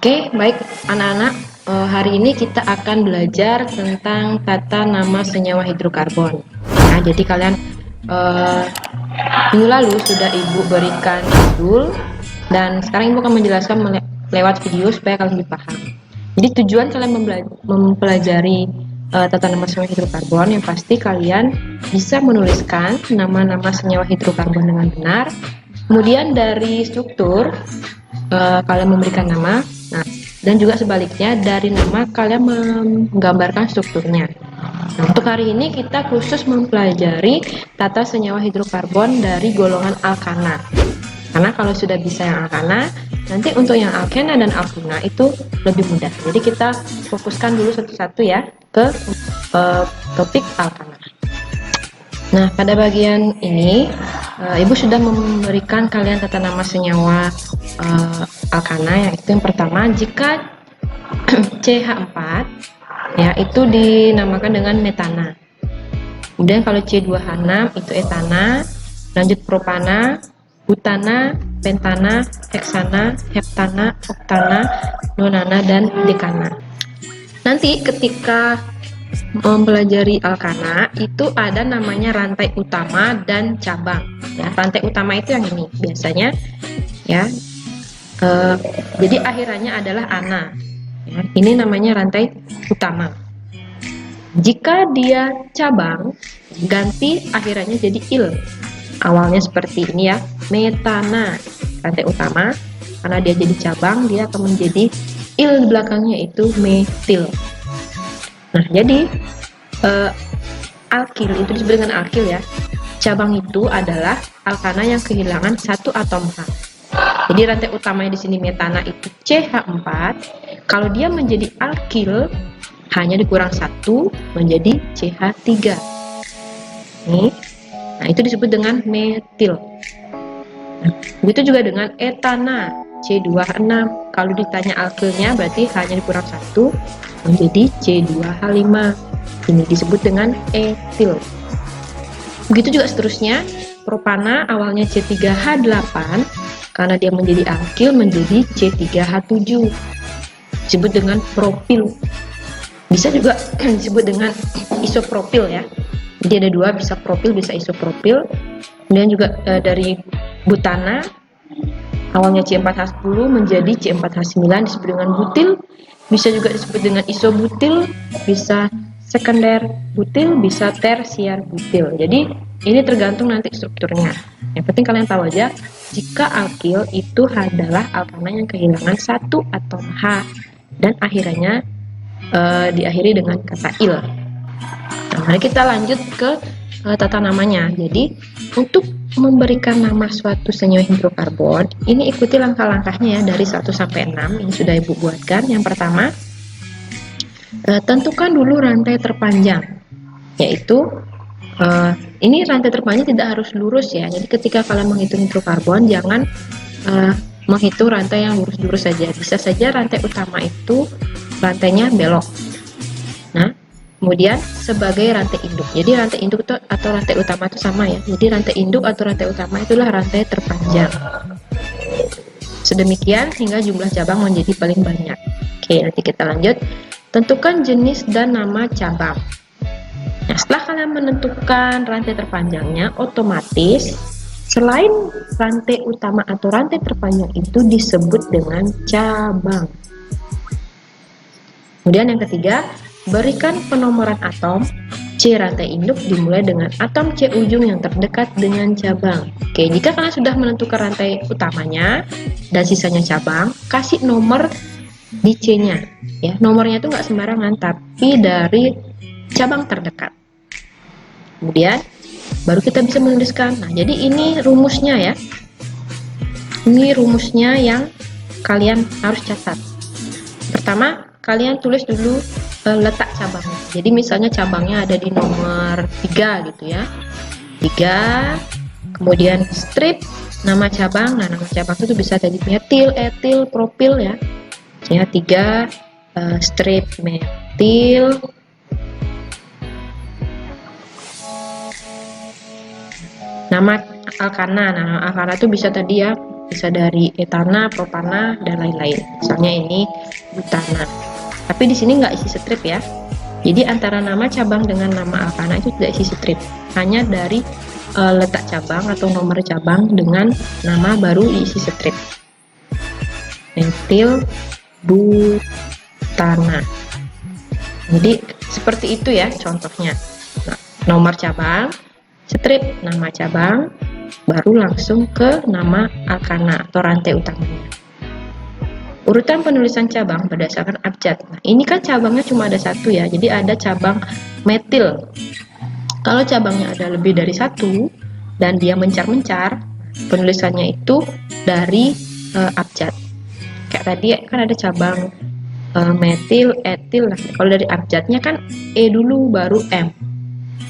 Oke, baik anak-anak. Hari ini kita akan belajar tentang tata nama senyawa hidrokarbon. Nah, jadi kalian minggu lalu sudah Ibu berikan judul dan sekarang Ibu akan menjelaskan lewat video supaya kalian lebih paham. Jadi tujuan kalian mempelajari tata nama senyawa hidrokarbon yang pasti kalian bisa menuliskan nama-nama senyawa hidrokarbon dengan benar. Kemudian dari struktur kalian memberikan nama, nah, dan juga sebaliknya dari nama kalian menggambarkan strukturnya. Nah, untuk hari ini kita khusus mempelajari tata senyawa hidrokarbon dari golongan alkana. Karena kalau sudah bisa yang alkana, nanti untuk yang alkena dan alkina itu lebih mudah. Jadi kita fokuskan dulu satu-satu ya ke topik alkana. Nah, pada bagian ini Ibu sudah memberikan kalian tata nama senyawa alkana, yaitu yang pertama jika CH4 ya itu dinamakan dengan metana. Kemudian kalau C2H6 itu etana, lanjut propana, butana, pentana, heksana, heptana, oktana, nonana, dan dekana. Nanti ketika mempelajari alkana itu ada namanya rantai utama dan cabang ya. Rantai utama itu yang ini biasanya ya, jadi akhirannya adalah ana ya. Ini namanya rantai utama. Jika dia cabang ganti akhirannya jadi il, awalnya seperti ini ya, metana rantai utama. Karena dia jadi cabang dia akan menjadi il di belakangnya itu metil. Nah, jadi alkil itu disebut dengan alkil ya. Cabang itu adalah alkana yang kehilangan satu atom H. Jadi rantai utamanya di sini metana itu CH4. Kalau dia menjadi alkil hanya dikurang satu menjadi CH3. Nih. Nah, itu disebut dengan metil. Nah, begitu juga dengan etana C2H6. Kalau ditanya alkilnya berarti hanya dikurang satu menjadi C2H5. Ini disebut dengan etil. Begitu juga seterusnya, propana awalnya C3H8, karena dia menjadi alkil menjadi C3H7. Disebut dengan propil. Bisa juga disebut dengan isopropil ya. Jadi ada dua, bisa propil, bisa isopropil. Kemudian juga dari butana awalnya C4H10 menjadi C4H9 disebut dengan butil. Bisa juga disebut dengan isobutil, bisa sekunder butil, bisa tersier butil. Jadi ini tergantung nanti strukturnya. Yang penting kalian tahu aja jika alkil itu adalah alkana yang kehilangan satu atom H dan akhirannya diakhiri dengan kata il. Nah, mari kita lanjut ke tata namanya. Jadi untuk memberikan nama suatu senyawa hidrokarbon ini ikuti langkah-langkahnya ya dari 1 sampai 6. Ini sudah Ibu buatkan. Yang pertama, tentukan dulu rantai terpanjang, yaitu ini rantai terpanjang tidak harus lurus ya. Jadi ketika kalian menghitung hidrokarbon jangan menghitung rantai yang lurus-lurus saja. Bisa saja rantai utama itu rantainya belok. Nah, kemudian sebagai rantai induk. Jadi rantai induk itu atau rantai utama itu sama ya. Jadi rantai induk atau rantai utama itulah rantai terpanjang. Sedemikian hingga jumlah cabang menjadi paling banyak. Oke, nanti kita lanjut. Tentukan jenis dan nama cabang. Nah, setelah kalian menentukan rantai terpanjangnya, otomatis selain rantai utama atau rantai terpanjang itu disebut dengan cabang. Kemudian yang ketiga, berikan penomoran atom. C rantai induk dimulai dengan atom C ujung yang terdekat dengan cabang. Oke, jika kalian sudah menentukan rantai utamanya dan sisanya cabang, kasih nomor di C-nya ya. Nomornya itu nggak sembarangan, tapi dari cabang terdekat. Kemudian baru kita bisa menuliskan. Nah, jadi ini rumusnya ya. Ini rumusnya yang kalian harus catat. Pertama, kalian tulis dulu letak cabangnya. Jadi misalnya cabangnya ada di nomor 3 gitu ya. 3, kemudian strip nama cabang. Nah, nama cabang itu bisa jadi metil, etil, propil ya. Ya, 3 strip metil, nama alkana. Nah, alkana itu bisa tadi ya bisa dari etana, propana, dan lain-lain. Misalnya ini butana. Tapi di sini nggak isi strip ya. Jadi antara nama cabang dengan nama alkana itu tidak isi strip. Hanya dari letak cabang atau nomor cabang dengan nama baru diisi strip. Metil butana. Jadi seperti itu ya contohnya. Nah, nomor cabang, strip nama cabang, baru langsung ke nama alkana atau rantai utamanya. Urutan penulisan cabang berdasarkan abjad. Nah, ini kan cabangnya cuma ada satu ya, jadi ada cabang metil. Kalau cabangnya ada lebih dari satu dan dia mencar-mencar, penulisannya itu dari abjad. Kayak tadi kan ada cabang metil, etil. Nah, kalau dari abjadnya kan E dulu baru M.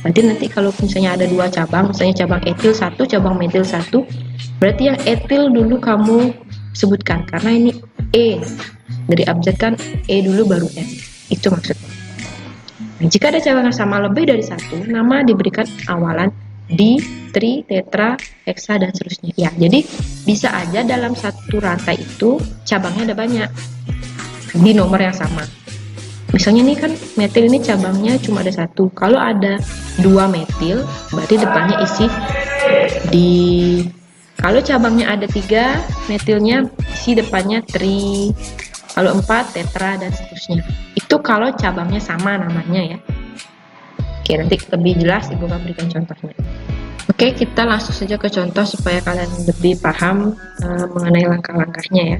Berarti nanti kalau misalnya ada dua cabang, misalnya cabang etil satu, cabang metil satu, berarti yang etil dulu kamu sebutkan karena ini E. Dari abjad kan E dulu baru M. Itu maksudnya. Nah, jika ada cabang yang sama lebih dari satu, nama diberikan awalan di, tri, tetra, heksa, dan seterusnya. Ya, jadi bisa aja dalam satu rantai itu cabangnya ada banyak di nomor yang sama. Misalnya nih kan metil ini cabangnya cuma ada satu. Kalau ada dua metil, berarti depannya isi di. Kalau cabangnya ada tiga, metilnya isi depannya tri. Kalau 4 tetra dan seterusnya. Itu kalau cabangnya sama namanya ya. Oke, nanti lebih jelas Ibu akan berikan contohnya. Oke, kita langsung saja ke contoh supaya kalian lebih paham mengenai langkah-langkahnya ya.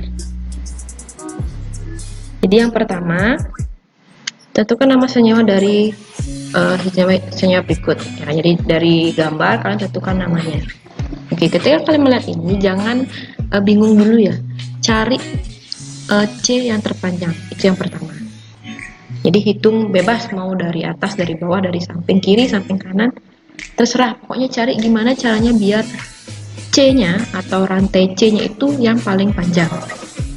Jadi yang pertama, tentukan nama senyawa dari senyawa berikut. Ya, jadi dari gambar kalian tentukan namanya. Oke, ketika kalian melihat ini jangan bingung dulu ya. Cari C yang terpanjang, itu yang pertama. Jadi hitung bebas mau dari atas, dari bawah, dari samping kiri, samping kanan, terserah. Pokoknya cari gimana caranya biar C-nya atau rantai C-nya itu yang paling panjang.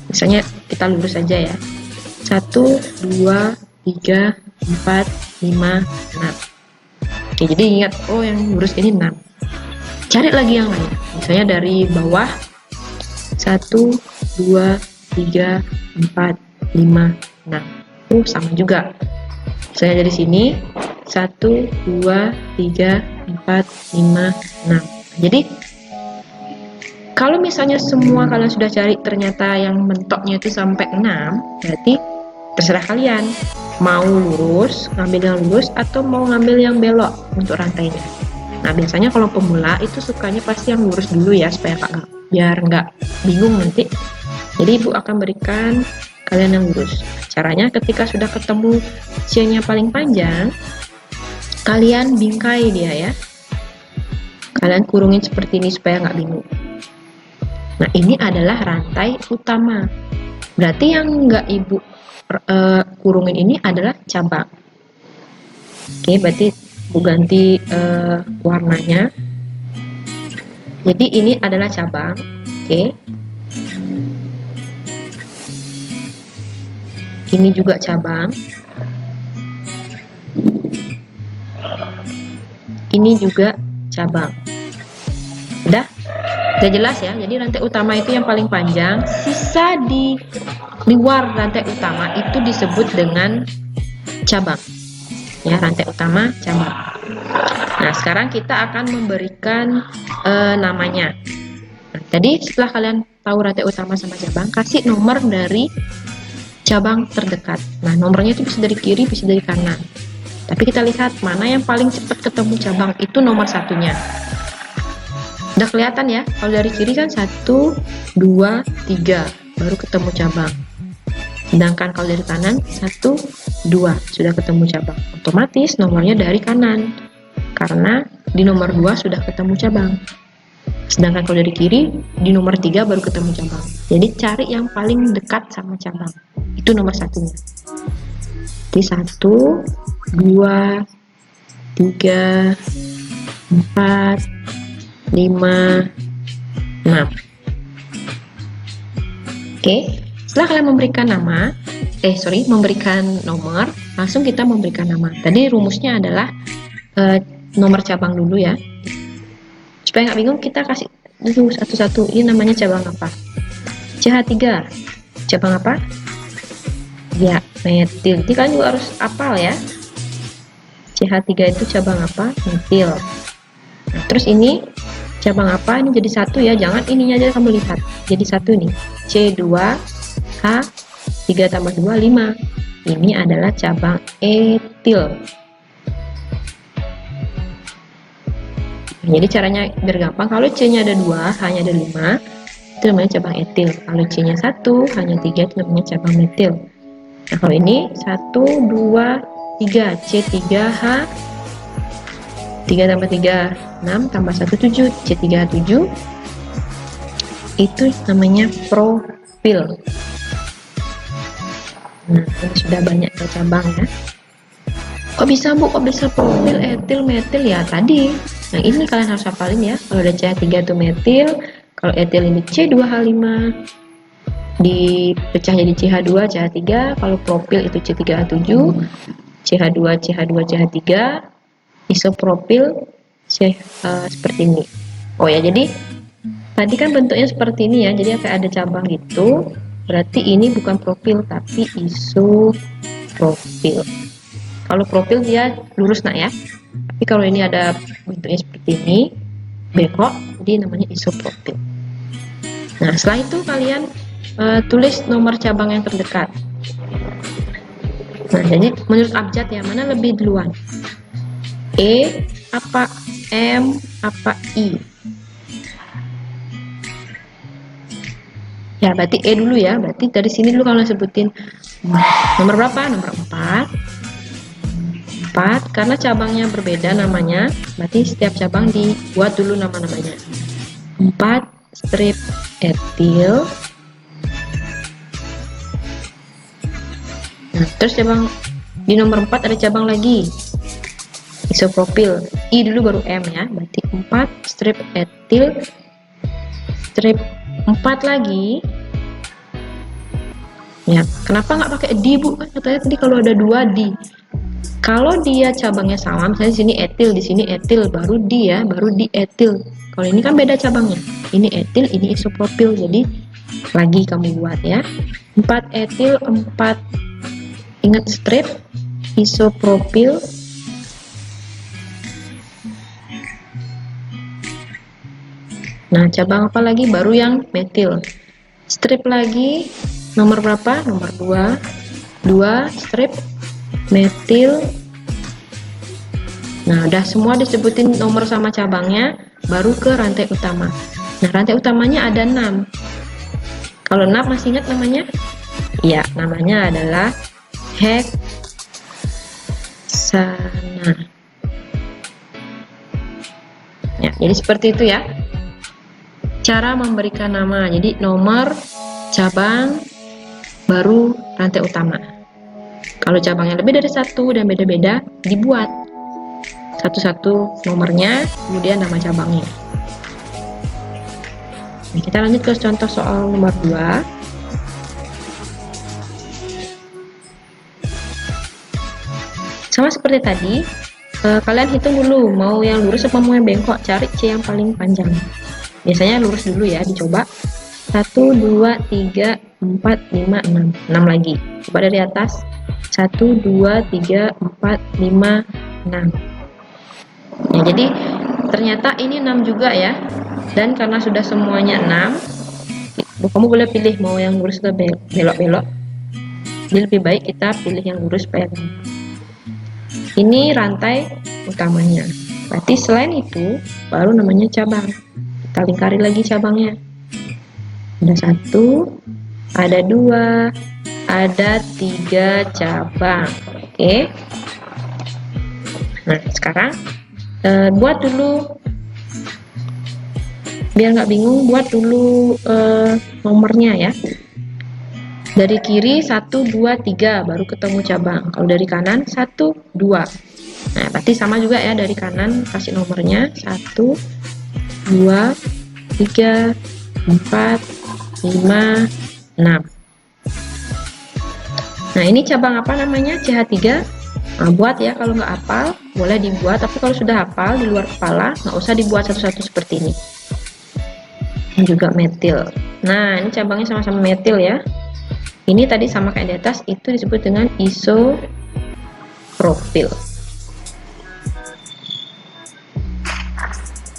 Misalnya kita lurus aja ya. 1, 2, 3, 4, 5, 6. Oke, jadi ingat, oh yang lurus ini 6. Cari lagi yang lain. Misalnya dari bawah 1, 2, 3, 4, 5, 6. Sama juga. Misalnya dari sini 1, 2, 3, 4, 5, 6. Jadi kalau misalnya semua kalian sudah cari ternyata yang mentoknya itu sampai 6, berarti terserah kalian mau lurus, ngambil yang lurus atau mau ngambil yang belok untuk rantainya. Nah, biasanya kalau pemula itu sukanya pasti yang lurus dulu ya, supaya biar nggak bingung nanti. Jadi Ibu akan berikan kalian yang lurus. Caranya ketika sudah ketemu C-nya paling panjang, kalian bingkai dia ya. Kalian kurungin seperti ini supaya nggak bingung. Nah, ini adalah rantai utama. Berarti yang nggak Ibu kurungin ini adalah cabang. Oke, berarti Bu ganti warnanya. Jadi ini adalah cabang. Oke. Ini juga cabang. Ini juga cabang. Udah jelas ya. Jadi rantai utama itu yang paling panjang. Sisa di luar rantai utama itu disebut dengan cabang. Ya, rantai utama cabang. Nah, sekarang kita akan memberikan namanya. Nah, jadi setelah kalian tahu rantai utama sama cabang, kasih nomor dari cabang terdekat. Nah, nomornya itu bisa dari kiri, bisa dari kanan. Tapi kita lihat mana yang paling cepat ketemu cabang, itu nomor satunya. Udah kelihatan ya, kalau dari kiri kan 1, 2, 3, baru ketemu cabang. Sedangkan kalau dari kanan 1, 2, sudah ketemu cabang. Otomatis nomornya dari kanan, karena di nomor 2 sudah ketemu cabang. Sedangkan kalau dari kiri, di nomor 3 baru ketemu cabang. Jadi cari yang paling dekat sama cabang. Itu nomor satunya. Jadi 1, 2, 3, 4, 5, 6. Oke, setelah kalian memberikan nama, memberikan nomor, langsung kita memberikan nama. Tadi rumusnya adalah nomor cabang dulu ya. Supaya nggak bingung, kita kasih dulu satu-satu. Ini namanya cabang apa? CH3. Cabang apa? Ya, metil. Jadi kalian juga harus hafal ya. CH3 itu cabang apa? Metil. Nah, terus ini cabang apa? Ini jadi satu ya. Jangan ininya aja kamu lihat. Jadi satu nih. C2H 3 tambah 2 5. Ini adalah cabang etil. Jadi caranya biar gampang, kalau C-nya ada 2, H-nya ada 5, itu namanya cabang etil. Kalau C-nya 1, H-nya 3, itu namanya cabang metil. Nah, kalau ini 1, 2, 3, C3H 3 tambah 3, 6, tambah 1, 7, C3H 7, itu namanya propil. Nah, ini sudah banyak cabang ya. Kok bisa Bu? Kok bisa propil, etil, metil? Ya tadi. Nah, ini kalian harus hafalin ya. Kalau ada CH3 itu metil, kalau etil ini C2H5, dipecah jadi CH2, CH3. Kalau propil itu C3H7, CH2, CH2, CH3. Isopropil seperti ini. Oh ya, jadi tadi kan bentuknya seperti ini ya. Jadi kayak ada cabang gitu. Berarti ini bukan propil tapi isopropil. Kalau propil dia lurus nak ya. Tapi kalau ini ada bentuknya seperti ini, bengkok, jadi namanya isopropil. Nah, setelah itu kalian tulis nomor cabang yang terdekat. Nah, jadi menurut abjad ya, mana lebih duluan? E apa M apa I? Ya, berarti E dulu ya. Berarti dari sini dulu kalau sebutin nomor berapa? Nomor 4, karena cabangnya berbeda namanya, berarti setiap cabang dibuat dulu nama-namanya. 4 strip etil. Nah, terus cabang di nomor 4 ada cabang lagi, isopropil. I dulu baru M ya, berarti 4 strip etil, strip 4 lagi. Ya, kenapa nggak pakai di Bu? Kan katanya tadi kalau ada 2 di. Kalau dia cabangnya sama, misalnya di sini etil, di sini etil, baru di ya, baru di etil. Kalau ini kan beda cabangnya. Ini etil, ini isopropil. Jadi lagi kamu buat ya. 4 etil, 4 ingat strip isopropil. Nah, cabang apa lagi? Baru yang metil. Strip lagi nomor berapa? Nomor 2. 2 strip metil. Nah, udah semua disebutin nomor sama cabangnya, baru ke rantai utama. Nah, rantai utamanya ada 6. Kalau 6 masih ingat namanya? Ya, namanya adalah heksana. Ya, jadi seperti itu ya. Cara memberikan nama. Jadi nomor cabang baru rantai utama. Kalau cabangnya lebih dari 1 dan beda-beda, dibuat satu-satu nomornya, kemudian nama cabangnya. Nah, kita lanjut ke contoh soal nomor 2. Sama seperti tadi, kalian hitung dulu mau yang lurus apa mau yang bengkok. Cari C yang paling panjang. Biasanya lurus dulu ya, dicoba. 1, 2, 3, 4, 5, 6. 6 lagi. Coba dari atas. 1, 2, 3, 4, 5, 6. Ya, jadi ternyata ini 6 juga ya. Dan karena sudah semuanya 6, kamu boleh pilih mau yang lurus atau belok-belok. Jadi lebih baik kita pilih yang lurus supaya ini rantai utamanya. Berarti selain itu baru namanya cabang. Kita lingkari lagi cabangnya. Ada 1, ada 2, ada 3 cabang. Oke. Nah, sekarang buat dulu, biar nggak bingung, buat dulu nomornya ya. Dari kiri 1, 2, 3 baru ketemu cabang. Kalau dari kanan 1, 2. Nah, berarti sama juga ya, dari kanan kasih nomornya 1, 2, 3, 4, 5, 6. Nah, ini cabang apa namanya? CH3. Nah, buat ya, kalau nggak hafal boleh dibuat, tapi kalau sudah hafal di luar kepala nggak usah dibuat satu-satu seperti ini. dan juga metil. Nah, ini cabangnya sama-sama metil ya. Ini tadi sama kayak di atas, itu disebut dengan isopropil.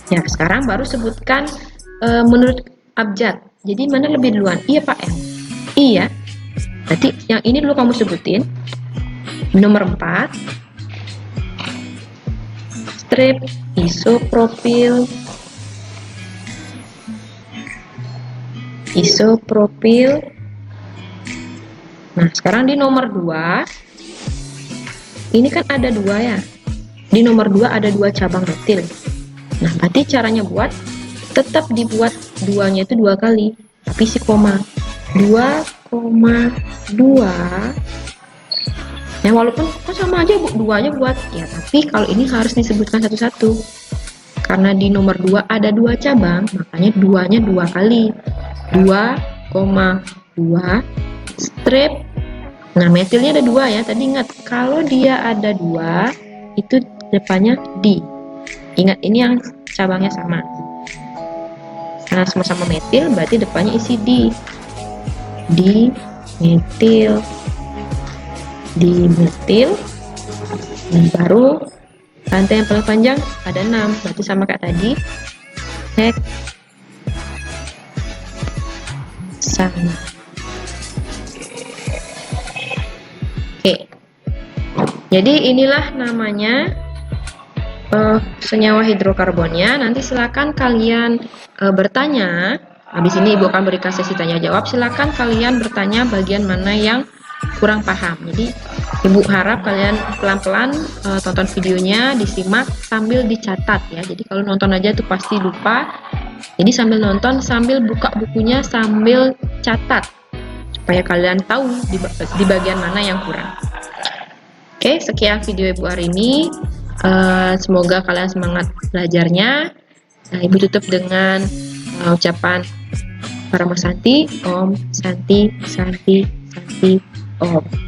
Ya, sekarang baru sebutkan menurut abjad. Jadi mana lebih duluan? Iya Pak M. Iya. Berarti yang ini dulu kamu sebutin. Nomor 4. Strip isopropil. Isopropil. Nah, sekarang di nomor 2. Ini kan ada 2 ya. Di nomor 2 ada 2 cabang metil. Nah, berarti caranya buat tetap dibuat duanya itu 2 kali, tapi isi koma. 2,2. Ya walaupun kok sama aja duanya buat ya, tapi kalau ini harus disebutkan satu-satu. Karena di nomor 2 ada 2 cabang, makanya duanya 2 kali. 2,2 strip. Nah, metilnya ada 2 ya. Tadi ingat kalau dia ada 2 itu depannya di. Ingat, ini yang cabangnya sama. Karena sama-sama metil, berarti depannya isi di. Di metil. Di metil. Dan baru rantai yang paling panjang ada 6. Berarti sama kayak tadi. Heksana. Oke. Jadi inilah namanya senyawa hidrokarbonnya. Nanti silakan kalian bertanya. Habis ini Ibu akan berikan sesi tanya jawab. Silakan kalian bertanya bagian mana yang kurang paham. Jadi Ibu harap kalian pelan-pelan tonton videonya, disimak sambil dicatat ya. Jadi kalau nonton aja tuh pasti lupa. Jadi sambil nonton, sambil buka bukunya, sambil catat supaya kalian tahu di bagian mana yang kurang. Oke, sekian video Ibu hari ini. Semoga kalian semangat belajarnya. Nah, Ibu tutup dengan ucapan Parama Santi, Om Santi, Santi, Santi, Om.